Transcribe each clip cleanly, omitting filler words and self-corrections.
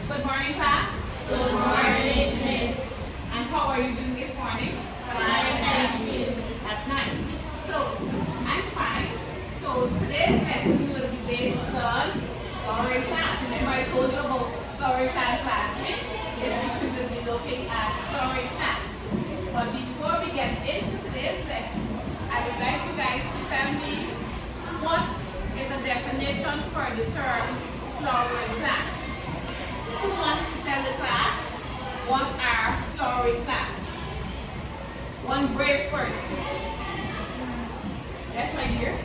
Good morning, class. Good morning, Miss. And how are you doing this morning? Fine, thank you. That's nice. So, I'm fine. So, today's lesson will be based on flowering plants. Remember I told you about flowering plants last week? Yes, we will be looking at flowering plants. But before we get into today's lesson, I would like you guys to tell me what is the definition for the term flowering plants. Who wants to tell the class what are flowering plants? One brave person. Yes, my dear.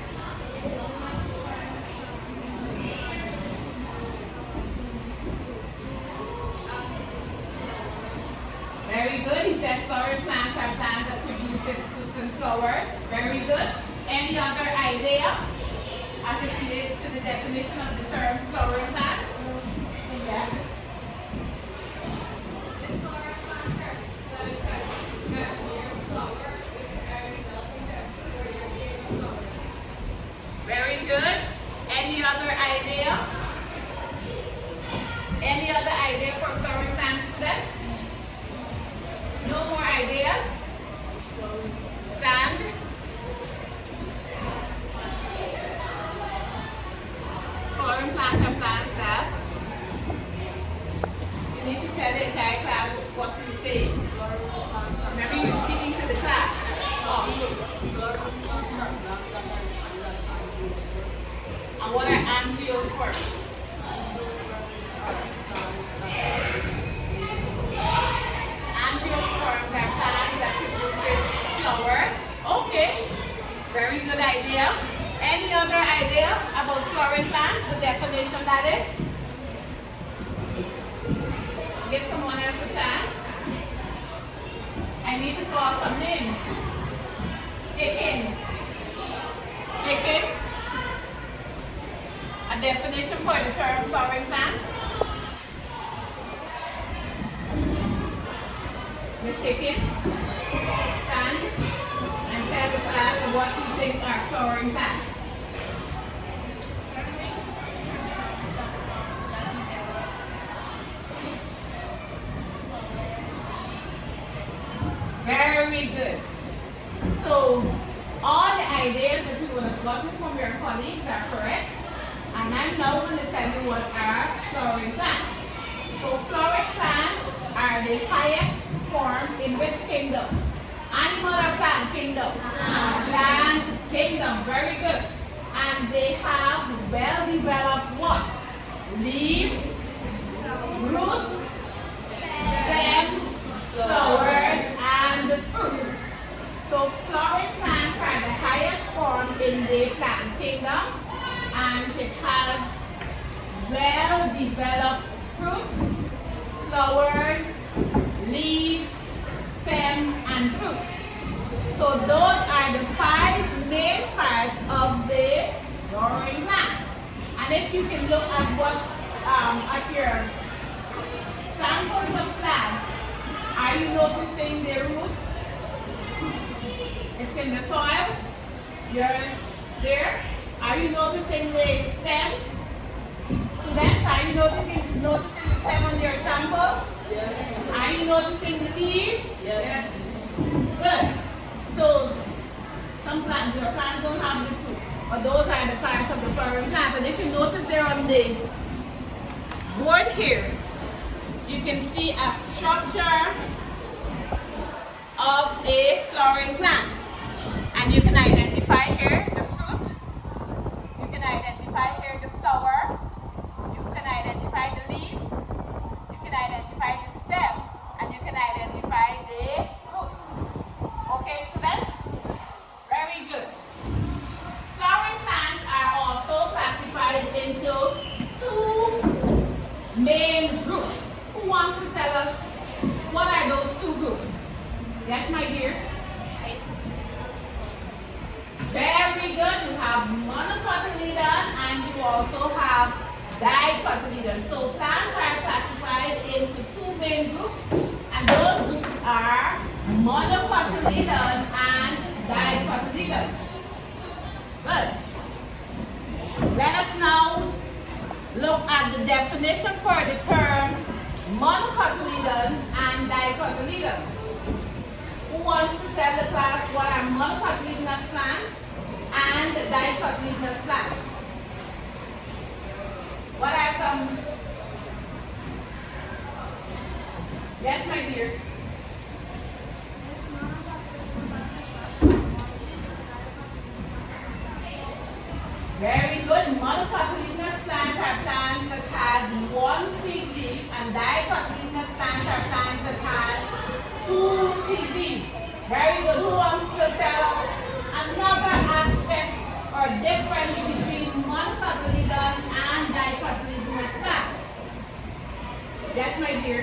Very good. He said flowering plants are plants that produce fruits and flowers. Very good. Any other idea as it relates to the definition of the term flowering plants? Yes. Very good. Any other idea? Any other idea for flowering plants, students? No more ideas? Stand. Flowering plants are plants that you need to tell the entire class what to say. Remember, you're speaking to the class. And what are angiosperms? Angiosperms are plants that produces flowers. Okay, very good idea. Any other idea about flowering plants? The definition that is? Give someone else a chance. I need to call some names. Pick in. A definition for the term flowering plant. Miss Hicken, stand and tell the class what you think are flowering plants. Very good. So, all the ideas that you would have gotten from your colleagues are correct. And I'm now going to tell you what are flowering plants. So, flowering plants are the highest form in which kingdom? Animal or plant kingdom? Plant kingdom. Very good. And they have well-developed what? Leaves, roots, stems, flowers, and fruits. So flowering plants are the highest form in the plant kingdom, and it has well-developed fruits, flowers, leaves, stem, and fruits. So those are the 5 main parts of the flowering plant. And if you can look at what at your samples of plants, are you noticing the root? It's in the soil. Yours there. Are you noticing the stem? Students, are you noticing the stem on your sample? Yes. Are you noticing the leaves? Yes. Good. So some plants, your plants don't have the fruit, but those are the parts of the flowering plant. And if you notice there on the board here, you can see a structure of a flowering plant. And you can identify here the fruit, you can identify here the flower, you can identify the leaf, you can identify the stem, and you can identify the roots. Okay, students? Very good. Flowering plants are also classified into 2 main groups. Who wants to tell us what are those 2 groups? Yes, my dear? Very good. You have monocotyledon and you also have dicotyledon. So plants are classified into 2 main groups, and those groups are monocotyledon and dicotyledon. Good. Let us now look at the definition for the term monocotyledon and dicotyledon. Who wants to tell the class what are monocotyledonous plants and dicotyledonous plants? What are some? Yes, my dear. Very good. Monocotyledonous plants are plants that have one seed leaf, and dicotyledonous plants are plants that have two seed leaves. Very good. Who wants to tell us another aspect or difference between monocotyledon and dicotyledonous plants? Yes, my dear.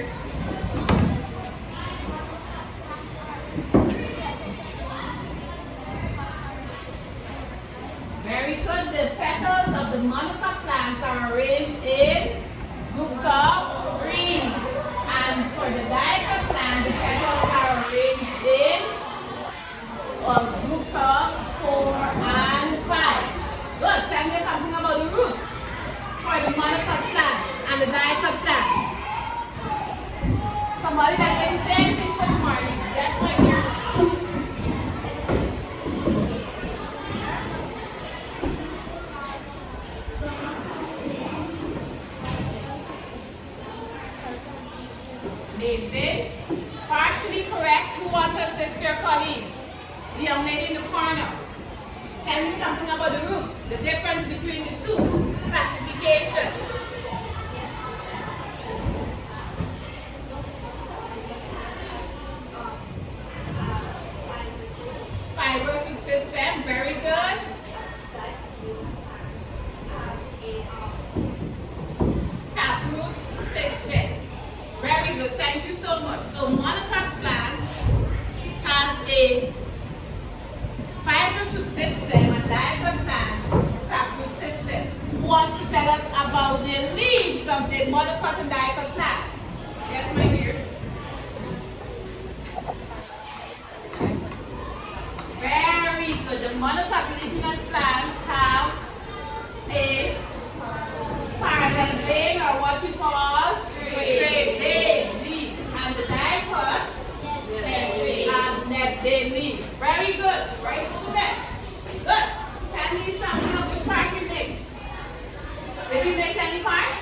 Very good. The petals of the monocot plants are arranged in groups of 3. And for the dicot plant, the petals are arranged in groups of 4 and 5. Good. Tell me something about the root for the monocot plant and the dicot plant. Somebody that didn't say anything for the morning. Yes, my dear. David, partially correct. Who wants to assist your colleague? The young lady in the corner. Tell me something about the root, the difference between the two classifications. Fibrous root system, very good. Taproot system. Very good, thank you so much. So monocot plant has a fibrous root system and dicot plant taproot system. Who wants to tell us about the leaves of the monocot and dicot plant? Yes, my dear. Very good. The monocotyledonous plants have a parallel vein, or what you call straight vein leaves, and the dicot have net vein leaves. Very good. Right, students? Good. Tell me something of which part you missed. Did you miss any part?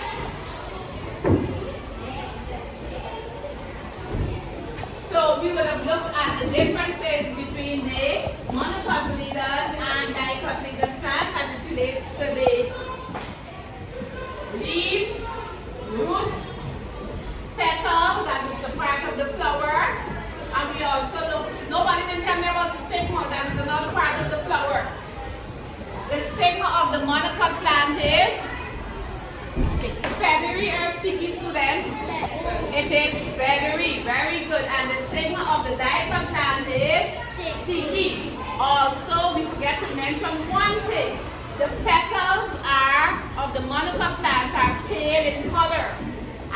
So we would have looked at the differences between the monocotyledon and dicotyledonous plants as it relates to the leaves, root, petal, that is the part of the flower, and we also look, nobody didn't tell me about the stigma, that is another part of the flower. The stigma of the monocot plant is feathery or sticky, students? It is feathery, very good. And the stigma of the dicot plant is sticky. Also, we forget to mention one thing. The petals of the monocot plants are pale in color.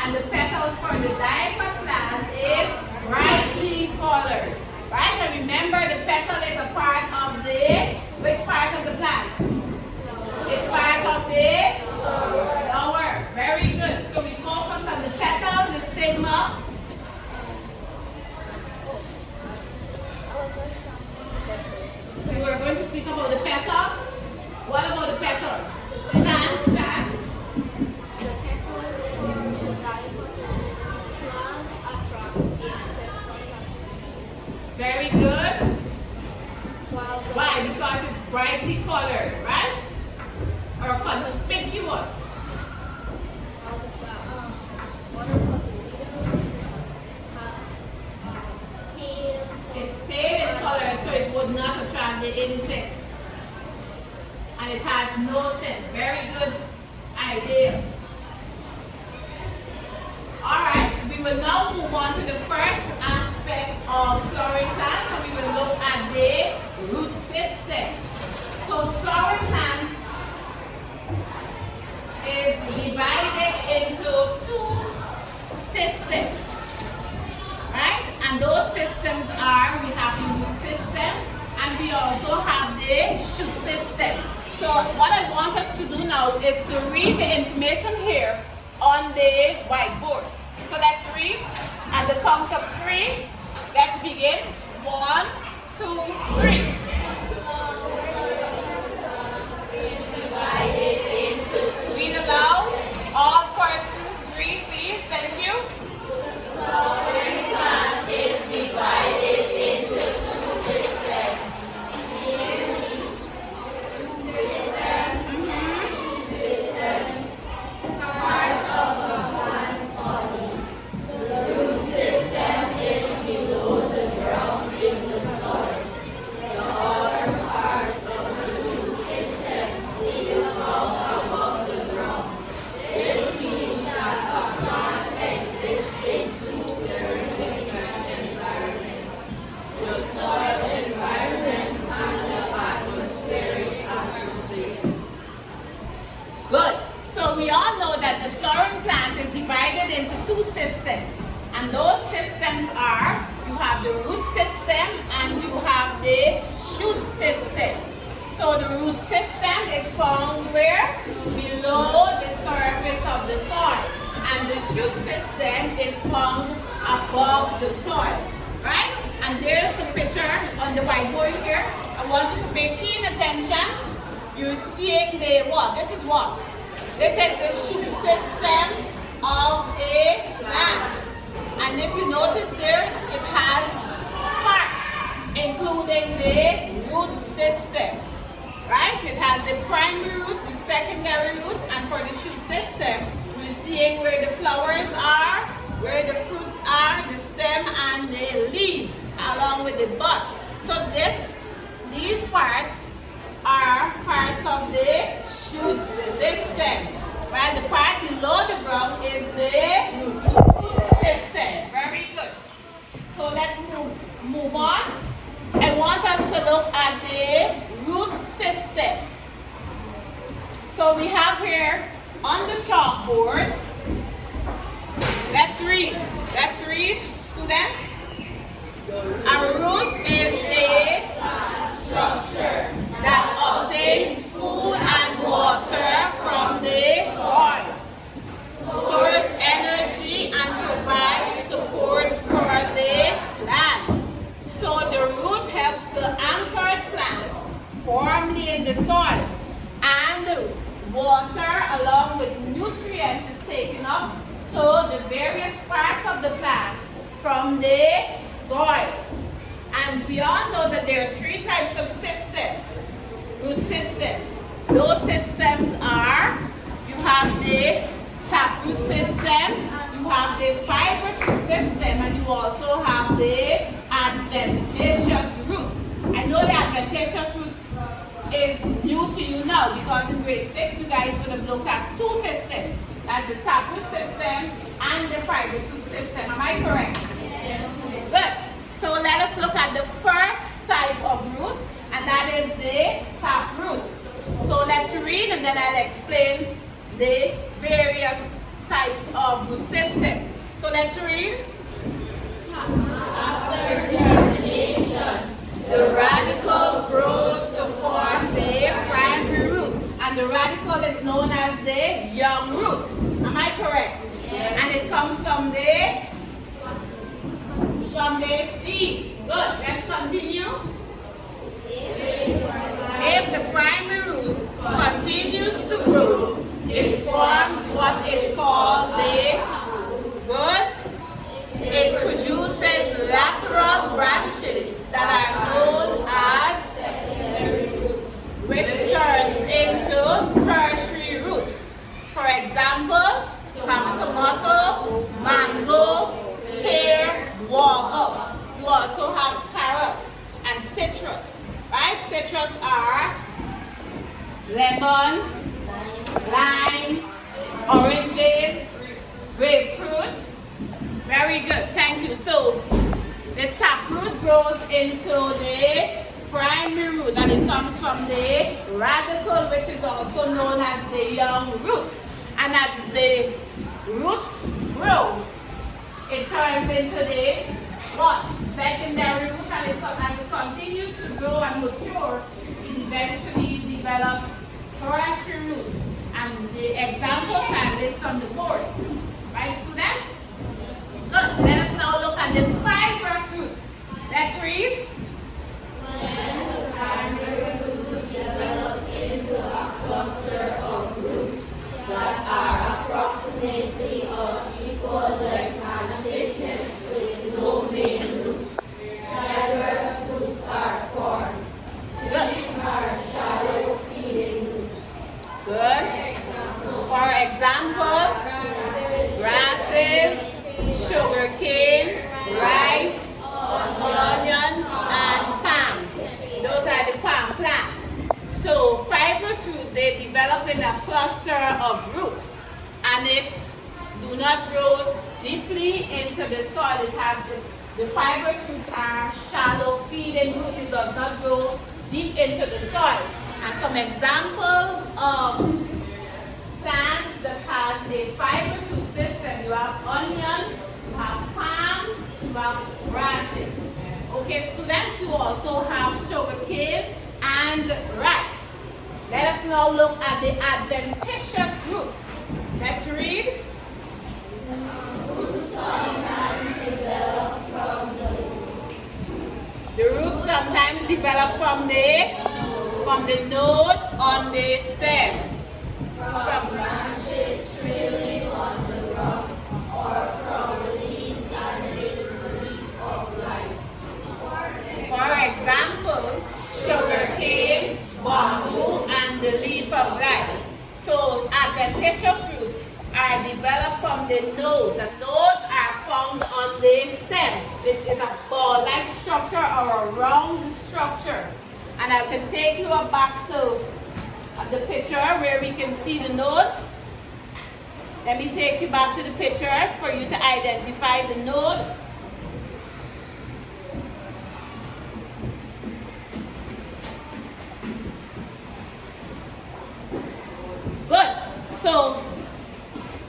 And the petals for the dicot plant is brightly colored. Right? And remember, the petal is a part of the, which part of the plant? It's part of the flower. Very good. So we focus on the petal, the stigma. We were going to speak about the petal. What about the petal? Stand. The petal of the dicot plant attracts insects. Very good. Why? Because it's brightly colored, right? Or conspicuous. It's pale in color, so it would not attract the insects. And it has no scent. Very good idea. Alright, we will now move on to the first aspect of flowering plants. So we will look at the root system. So flowering plants is divided into two systems, right? And those systems are, we have the root system and we also have the shoot system. So what I want us to do now is to read the information here on the whiteboard. So let's read. At the count of 3, let's begin. 1, 2, 3. Read aloud. All persons read, please. Thank you. Flowering plant is divided into 2 systems. Parts of the plant's body. The root system is below the ground in the soil. The other parts of the root system is found above the ground. This means that a plant exists in 2 very different environments: the soil environment and the atmospheric atmosphere. Good. So we all know that the flowering plant is divided into 2 systems. And those systems are, you have the root system and you have the shoot system. So the root system is found where? Below the surface of the soil. And the shoot system is found above the soil. Right? And there's a picture on the whiteboard here. I want you to pay keen attention. You're seeing the what? This is what? This is the shoot system of a plant. And if you notice there, it has parts, including the root system. Right? It has the primary root, the secondary root, and for the shoot system, you're seeing where the flowers are, where the fruits are, the stem, and the leaves, along with the bud. So these parts are parts of the shoot system. Right? The part below the ground is the root system. Very good. So let's move on. I want us to look at the root system. So we have here on the chalkboard. Let's read. Let's read, students. A root is a structure that obtains food and water from the soil, stores energy, and provides support for the land. So the root helps the anchored plants firmly in the soil, and the water along with nutrients is taken up to the various parts of the plant from the soil. And we all know that there are 3 types of systems, root systems. Those systems are, you have the taproot system, you have the fibrous root system, and you also have the adventitious roots. I know the adventitious root is new to you now because in grade 6 you guys would have looked at 2 systems. That's the taproot system and the fibrous root system. Am I correct? Yes. Good. So let us look at the first type of root, and that is the taproot. So let's read and then I'll explain the various types of root system. So let's read. After germination, the radical grows to form the Primary root, and the radical is known as the young root. Am I correct? Yes. And it comes from the seed. Good. Let's continue. If the primary root continues to grow, it forms what is called the good. It produces lateral branches that are known as secondary roots, which turns into tertiary roots. For example, you have tomato, mango, pear, guava. You also have carrot and citrus. Right? Citrus are lemon, lime, oranges, grapefruit. Very good. Thank you. So the taproot grows into the primary root, and it comes from the radical, which is also known as the young root. And as the roots grow, it turns into the what? Secondary root, and as it continues to grow and mature, it eventually develops tertiary roots. And the examples are listed on the board. Right, students? do not grow deeply into the soil. It has the fibrous roots are shallow feeding root. It does not grow deep into the soil. And some examples of plants that has a fibrous root system. You have onion, you have palm, you have grasses. Okay, students, you also have sugarcane and rice. Let us now look at the adventitious root. Let's read. Roots sometimes develop from the roots sometimes develop from the node on the stem. From branches trailing on the rock, or from leaves that make the leaf of life. For example, sugarcane, bamboo, and the leaf of life. So adventitious roots are developed from the nodes. And nodes are found on the stem. It is a ball-like structure or a round structure. And I can take you back to the picture where we can see the node. Let me take you back to the picture for you to identify the node. Good. So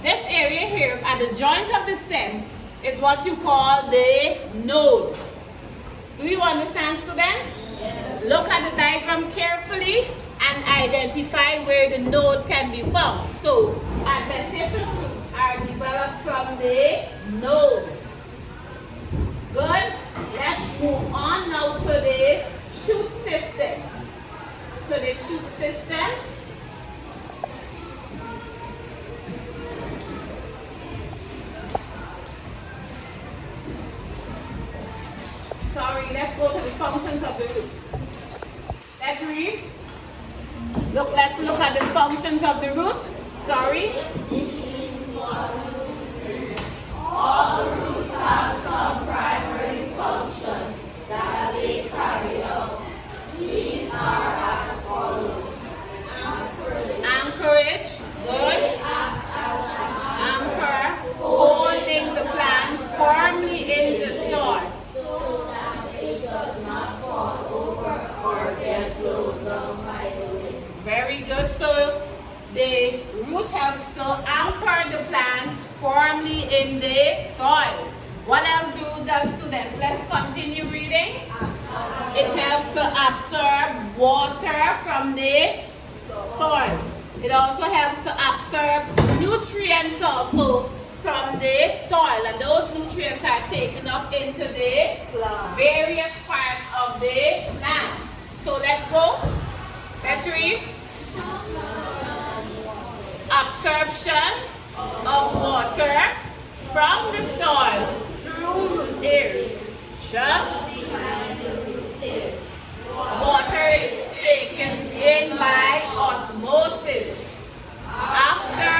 this area here at the joint of the stem is what you call the node. Do you understand, students? Yes. Look at the diagram carefully and identify where the node can be found. So adventitious roots are developed from the node. Good. Let's move on now to the shoot system. To the shoot system. Sorry, let's go to the functions of the root. Let's read. Let's look at the functions of the root. Sorry. All roots have some primary functions that they carry out. These are as follows. Anchorage. Good. They act as an Anchor. Holding the plant firmly in the soil. so that it does not fall over or get blown down by the wind. Very good. So the root helps to anchor the plants firmly in the soil. What else the root does, students? Let's continue reading. It helps to absorb water from the soil. It also helps to absorb nutrients also from the soil, and those nutrients are taken up into the various parts of the plant. So let's go. Let's read. Absorption of water from the soil through root area. Just water is taken in by osmosis. After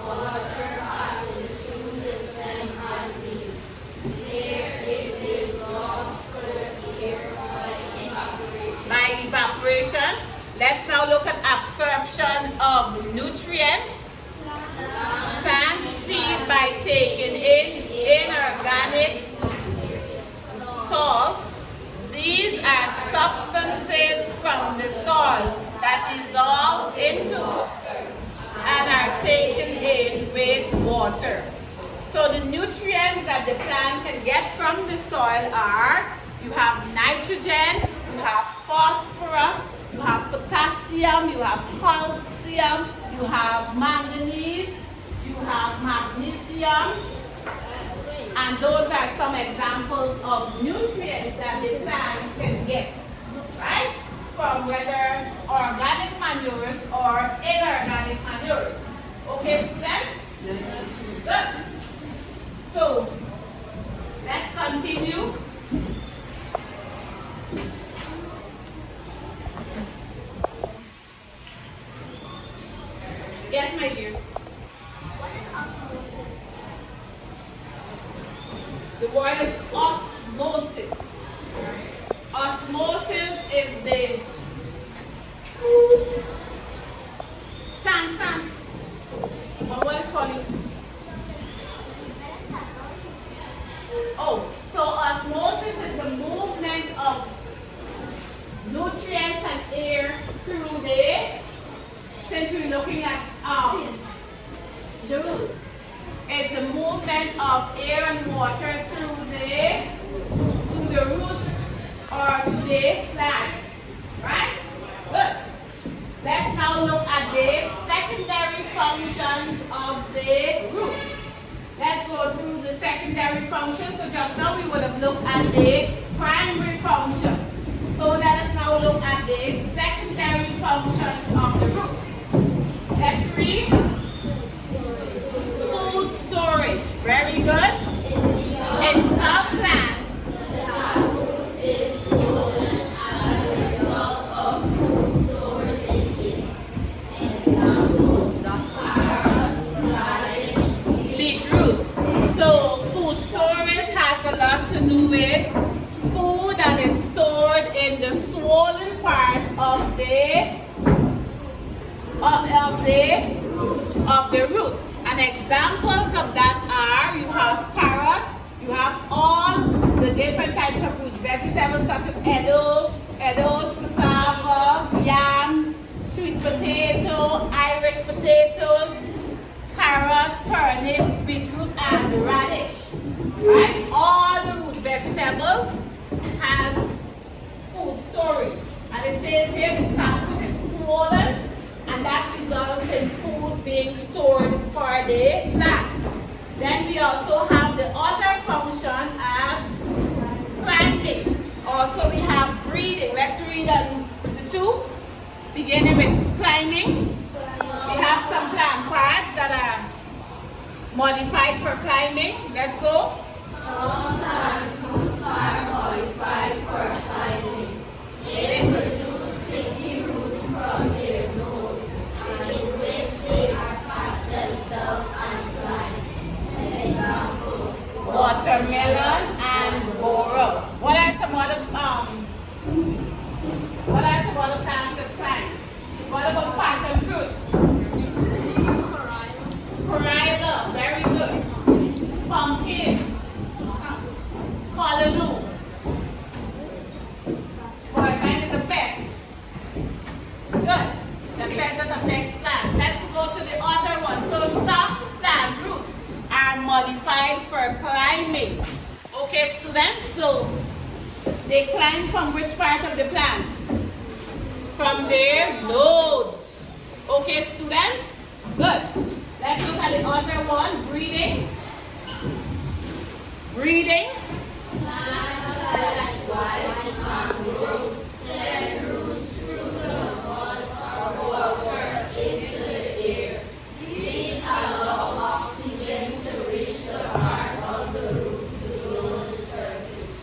Water passes through the stem and leaves. There it is lost to the air by evaporation. Let's now look at absorption of nutrients. Plants feed by taking in inorganic salts. These are substances from the soil that dissolve into and are taken in with water. So the nutrients that the plant can get from the soil are, you have nitrogen, you have phosphorus, you have potassium, you have calcium, you have manganese, you have magnesium, and those are some examples of nutrients that the plants can get, right? From whether organic manures or inorganic manures. Okay, students? Yes. Good. So, let's continue. Yes, my dear. What is osmosis? The word is osmosis. Osmosis is the... Stand. My word is falling root. It's the movement of air and water through the roots or to the plants. Right? Good. Let's now look at the secondary functions of the root. Let's go through the secondary functions. So just now we would have looked at the primary function. So let us now look at the secondary functions of the root. Let's read. Food storage. Very good. In some plants, the taproot is swollen as a result of food stored in it. Example, carrots, radish, beetroot. So food storage has a lot to do with food that is stored in the swollen parts of the root. And examples of that are, you have carrots, you have all the different types of root vegetables such as edos, cassava, yam, sweet potato, Irish potatoes, carrot, turnip, beetroot, and radish. Right? All the root vegetables has food storage. And it says here the taproot is swollen, and that results in food being stored for the plant. Then we also have the other function as planting. Also we have breeding. Let's read the two. Beginning with climbing. We have some plant parts that are modified for climbing. Let's go. some plant roots are modified for climbing. They produce sticky roots from their nodes, in which they attach themselves and climb. Example, Watermelon and boro. What are some other plants that climb? What about passion fruit? Coriander, very good. Pumpkin. Callaloo. Boyfriend is the best. Good. The pest that affects plants. Let's go to the other one. So some plant roots are modified for climbing. Okay, students, so they climb from which part of the plant? From their nodes. Okay, students? Good. Let's look at the other one, breeding. Breeding. plants like wild mangroves send roots through the mud or water into the air. These allow oxygen to reach the part of the root below the surface.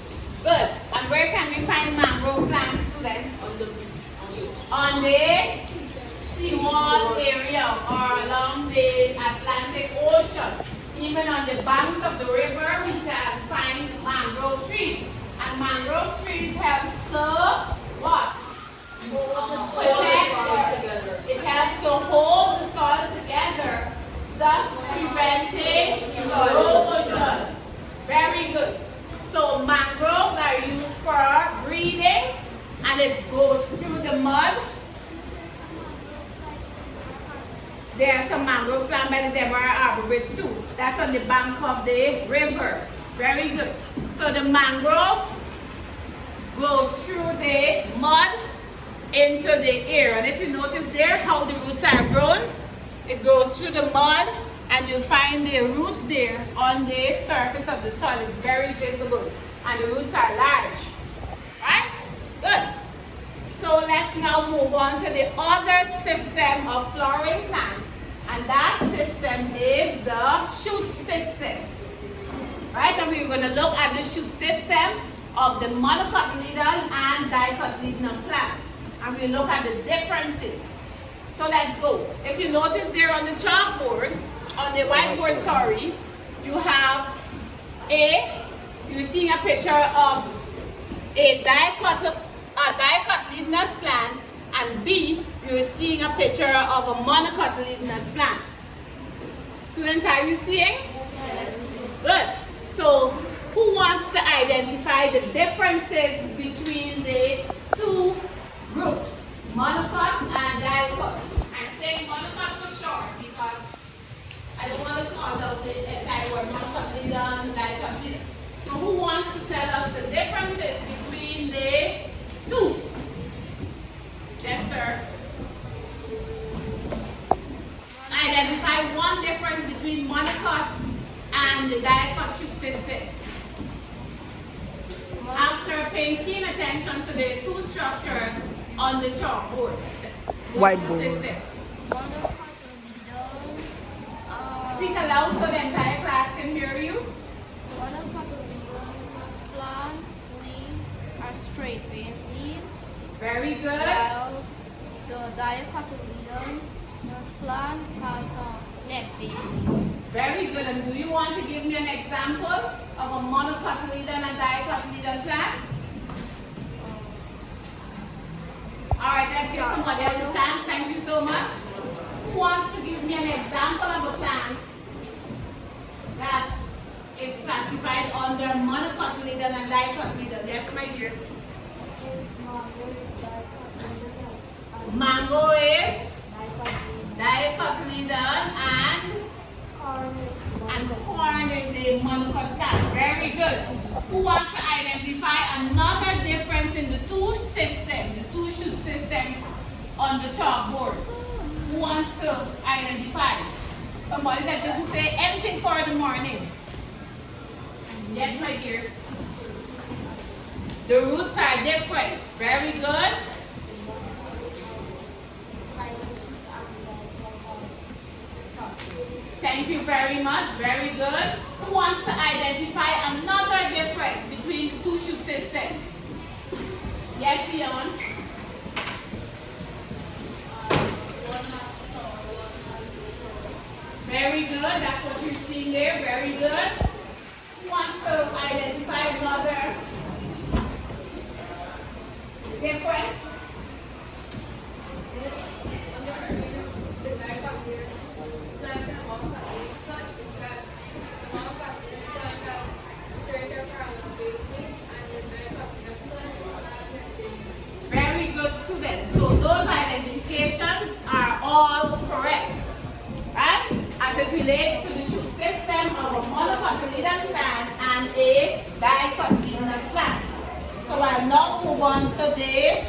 Good. And where can we find mangrove plants, students? On the seawall area or along the Atlantic Ocean. Even on the banks of the river, we can find mangrove trees. And mangrove trees help slow what? It helps to hold the soil together, thus preventing erosion. Very good. So mangroves are used for breeding, and it goes through the mud. There are some mangrove plants by the Deborah Arbor Bridge too. That's on the bank of the river. Very good. So the mangroves goes through the mud into the air. And if you notice there how the roots are grown, it goes through the mud and you'll find the roots there on the surface of the soil. It's very visible and the roots are large. Right? Good. So let's now move on to the other system of flowering plant. And that system is the shoot system. Right? And we're going to look at the shoot system of the monocotyledon and dicotyledon plants. And we'll look at the differences. So let's go. If you notice there on the chalkboard, on the whiteboard, sorry, you have you're seeing a picture of a dicotyledonous plant, and B, you're seeing a picture of a monocotyledonous plant. Students, are you seeing? Yes. Good. So, who wants to identify the differences between the two groups, monocot and dicot? I'm saying monocot for short because I I don't want to call out the entire word monocotyledon, dicotyledon. So who wants to tell us the differences between the two? Yes, sir. Identify one difference between monocot and the dicot shoot system. After paying keen attention to the two structures on the chalkboard. Whiteboard. Speak aloud so the entire class can hear you. Plants are straight leaves. Very good. While the dicotyledon plants has net leaves. Very good. And do you want to give me an example of a monocotyledon and dicotyledon plant? All right, let's give somebody else a chance. Thank you so much. Who wants to give me an example of a plant that is classified under monocotyledon and dicotyledon? Yes, my dear. Mango is dicotyledon and corn is a monocot plant. Very good. Who wants to identify another difference in the two systems, the two shoot systems on the chalkboard? Who wants to identify? Somebody that doesn't say anything for the morning. Yes, my dear. The roots are different. Very good. Thank you very much. Very good. Who wants to identify another difference between the two shoot systems? Yes, Leon. Very good. That's what you're seeing there. Very good. Who wants to identify another difference? Very good, students. So those identifications are all correct, right? As it relates to the shoot system of a monocotyledon plant and a dicotyledonous plant. So I'll now move on to the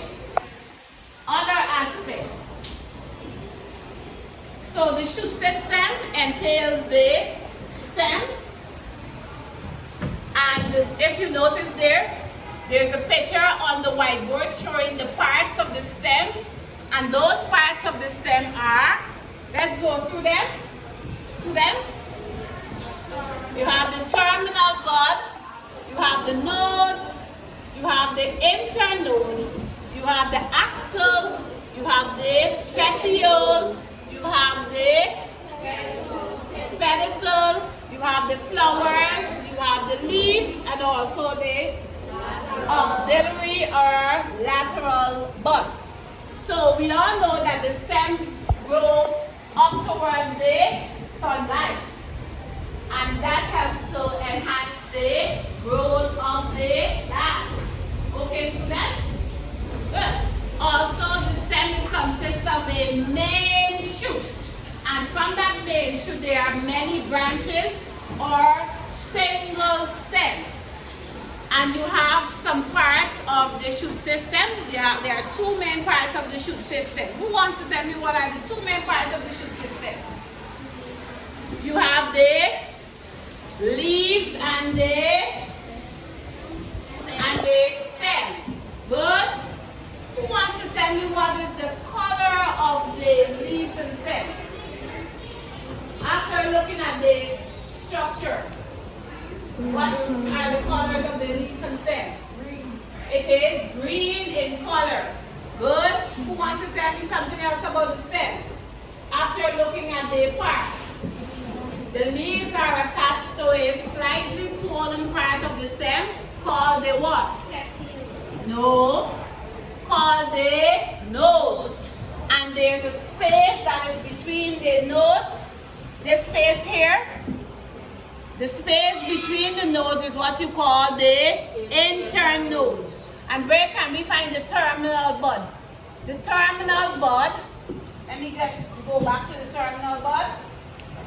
other aspect. So the shoot system entails the stem, and if you notice there's a picture on the whiteboard showing the parts of the stem, and those parts of the stem are, let's go through them, students. You have the terminal bud, you have the nodes, you have the internode, you have the axil, you have the petiole, you have the pedicel, you have the flowers, you have the leaves, and also the auxiliary or lateral bud. So we all know that the stems grow up towards the sunlight, and that helps to enhance the growth of the plants. Okay, students? Good. Also, the stem consists of a main shoot, and from that main shoot there are many branches or single stem. And you have some parts of the shoot system. There are two main parts of the shoot system. Who wants to tell me what are the two main parts of the shoot system? You have the leaves and the stems. Good. Who wants to tell me what is the color of the leaves and stem? After looking at the structure, what are the colors of the leaves and stem? Green. It is green in color. Good. Who wants to tell me something else about the stem? After looking at the parts, the leaves are attached to a slightly swollen part of the stem called the what? No. Called the nodes. And there's a space that is between the nodes. The space here. The space between the nodes is what you call the internode. And where can we find the terminal bud? The terminal bud, let me go back to the terminal bud.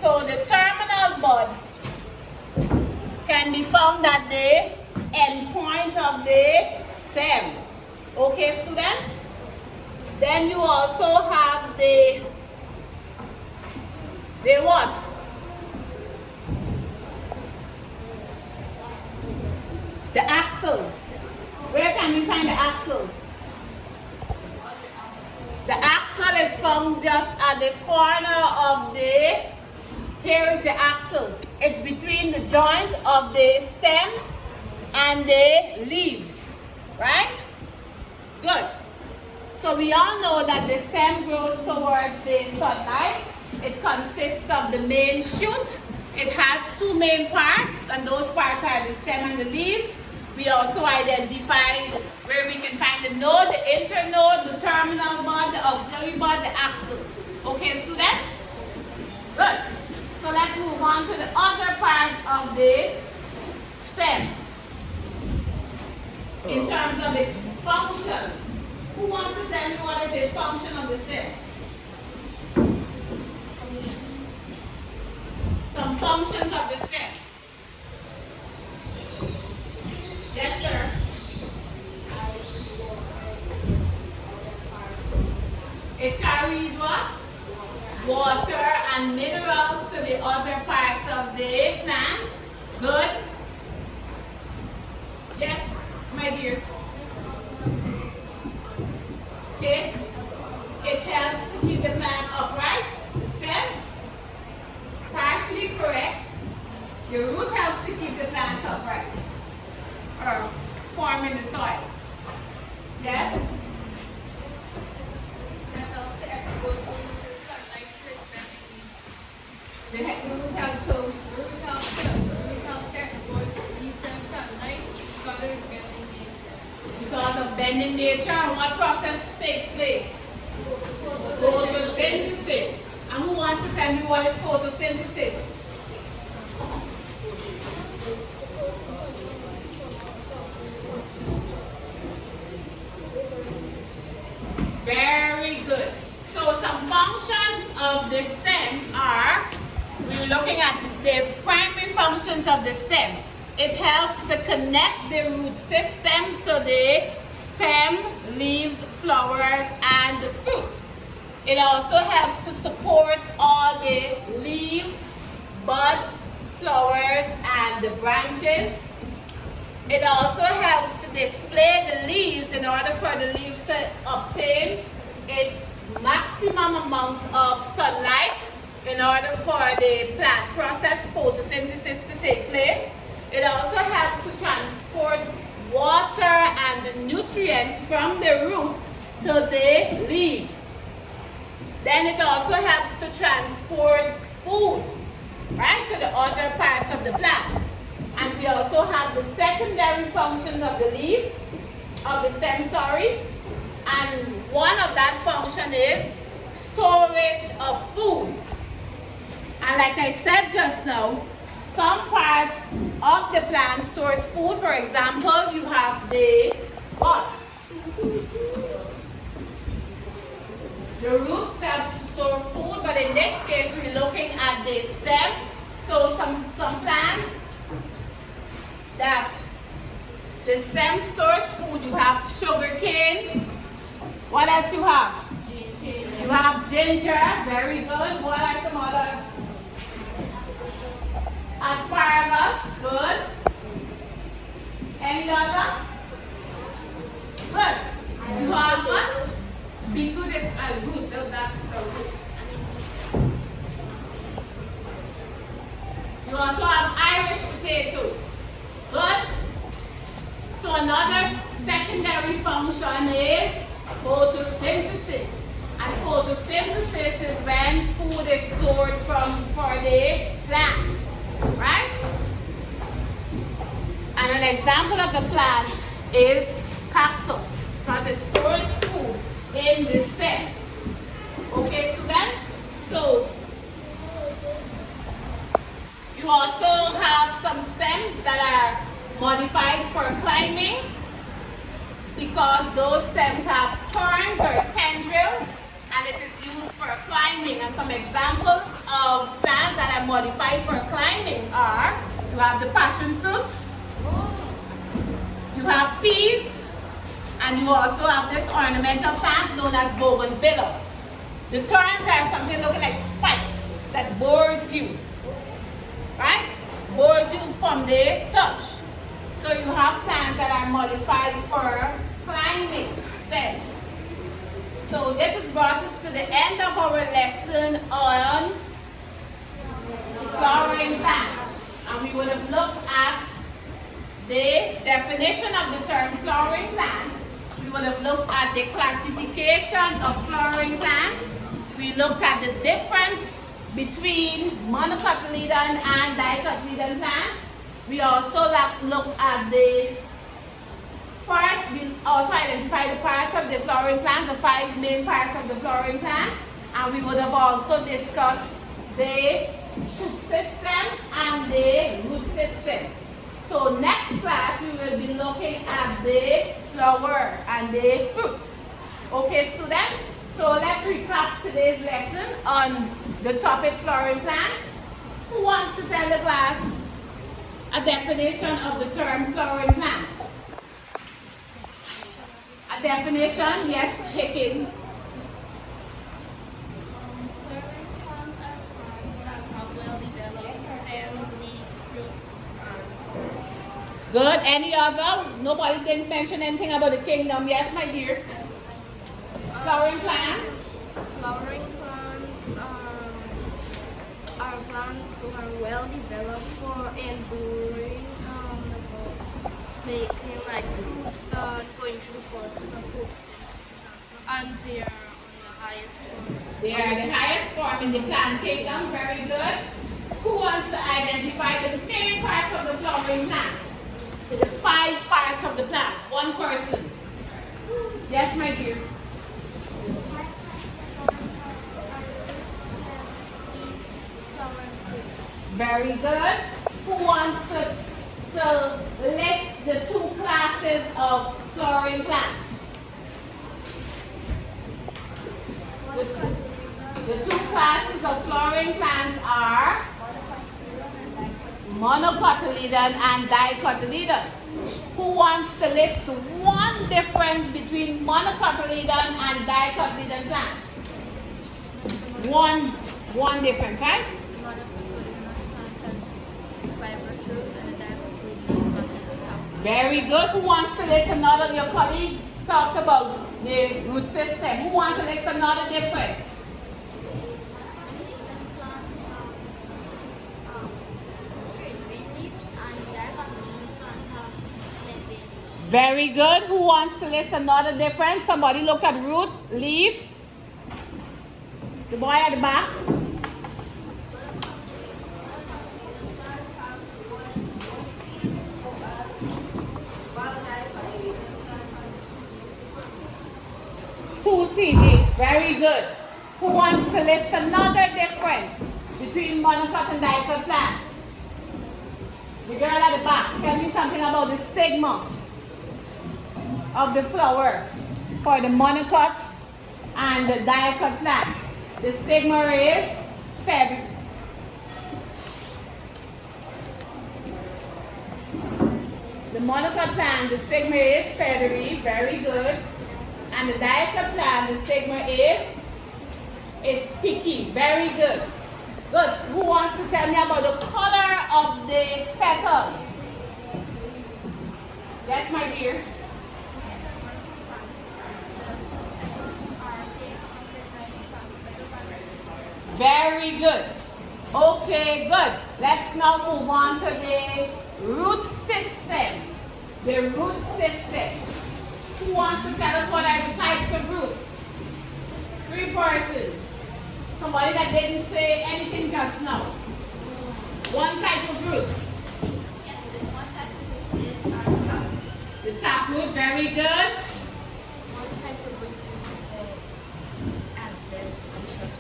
So the terminal bud can be found at the end point of the stem. Okay, students? Then you also have the what? The axle. Where can we find the axle? The axle is found just at the corner of the, here is the axle. It's between the joint of the stem and the leaves, right? Good. So we all know that the stem grows towards the sunlight. It consists of the main shoot. It has two main parts, and those parts are the stem and the leaves. We also identified where we can find the node, the internode, the terminal bud, the auxiliary bud, the axle. Okay, students? Good. So let's move on to the other part of the stem in terms of its functions. Who wants to tell me what is the function of the stem? Some functions of the stem. Yes, sir. It carries what? Water and minerals to the other parts of the plant. Good. Yes, my dear. Okay. It helps to keep the plant upright. The stem. Partially correct. The root helps to keep the plants upright or forming the soil. Yes? The root helps to because of bending nature, and what process takes place? Photosynthesis. And who wants to tell me what is photosynthesis? Very good. So some functions of the stem are, we're looking at the primary functions of the stem. It helps to connect the root system to the stem, leaves, flowers, and the fruit. It also helps to support all the leaves, buds, flowers, and the branches. It also helps to display the leaves in order for the leaves to obtain its maximum amount of sunlight in order for the plant process photosynthesis to take place. It also helps to transport water and the nutrients from the root to the leaves. Then it also helps to transport food, right, to the other parts of the plant. And we also have the secondary functions of the leaf, of the stem, sorry. And one of that function is storage of food. And like I said just now, some parts of the plant stores food. For example, you have the what? The roots helps to store food, but in this case we're looking at the stem. So some plants that the stem stores food. You have sugar cane. What else you have? Ginger. You have ginger. Very good. What are some other? Asparagus. Good. Any other? Good. You have what? Beetroot is a root. No, that's the root. You also have Irish potatoes. Good. So another secondary function is photosynthesis. And photosynthesis is when food is stored for the plant. Right? And an example of the plant is cactus, because it stores food in the stem. Okay, students? So you also have some stems that are modified for climbing, because those stems have thorns or tendrils, and it is used for climbing. And some examples of plants that are modified for climbing are, you have the passion fruit, you have peas, and you also have this ornamental plant known as bougainvillea. The thorns are something looking like spikes that bores you, right? Bores you from the touch. So you have plants that are modified for climbing stems. So this has brought us to the end of our lesson on flowering plants. And we would have looked at the definition of the term flowering plant. We would have looked at the classification of flowering plants. We looked at the difference between monocotyledon and dicotyledon plants. We also looked at the first, we also identified the parts of the flowering plants, the 5 main parts of the flowering plant. And we would have also discussed the shoot system and the root system. So next class we will be looking at the flower and the fruit. Okay, students? So let's recap today's lesson on the topic flowering plants. Who wants to tell the class a definition of the term flowering plant? A definition? Yes, Hicken. Flowering plants are plants that have well-developed stems, leaves, fruits, and Good. Any other? Nobody didn't mention anything about the kingdom. Yes, my dear. Flowering plants. flowering plants are plants who are well developed for enduring making like fruits, going through the process of photosynthesis and they are on the highest form. They are the highest form in the plant kingdom. Very good. Who wants to identify the main parts of the flowering plant? The 5 parts of the plant. One person. Yes, my dear. Very good. Who wants to list the 2 classes of flowering plants? The 2 classes of flowering plants are monocotyledon and dicotyledon. Who wants to list one difference between monocotyledon and dicotyledon plants? One difference, right? Very good. Who wants to list another? Your colleague talked about the root system. Who wants to list another difference? Very good. Who wants to list another difference? Somebody look at root, leaf. The boy at the back. Two seed leaves. Very good. Who wants to list another difference between monocot and dicot plant? The girl at the back. Tell me something about the stigma of the flower for the monocot and the dicot plant. The stigma is feathery. The monocot plant, the stigma is feathery. Very good. And the dicot plant, the stigma is sticky. Very good. Good. Who wants to tell me about the color of the petal? Yes, my dear. Very good. Okay, good. Let's now move on to the root system. The root system. Who wants to tell us what are the types of roots? 3 persons. Somebody that didn't say anything just now. One type of root. Yes, this one type of root is our tap. The tap root, very good. One type of root is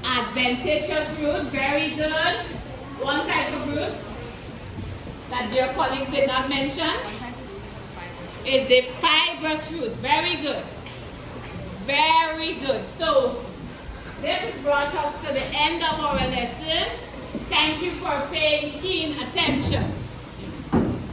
Adventitious root, very good. One type of root that your colleagues did not mention is the fibrous root. Very good. Very good. So This has brought us to the end of our lesson. Thank you for paying keen attention.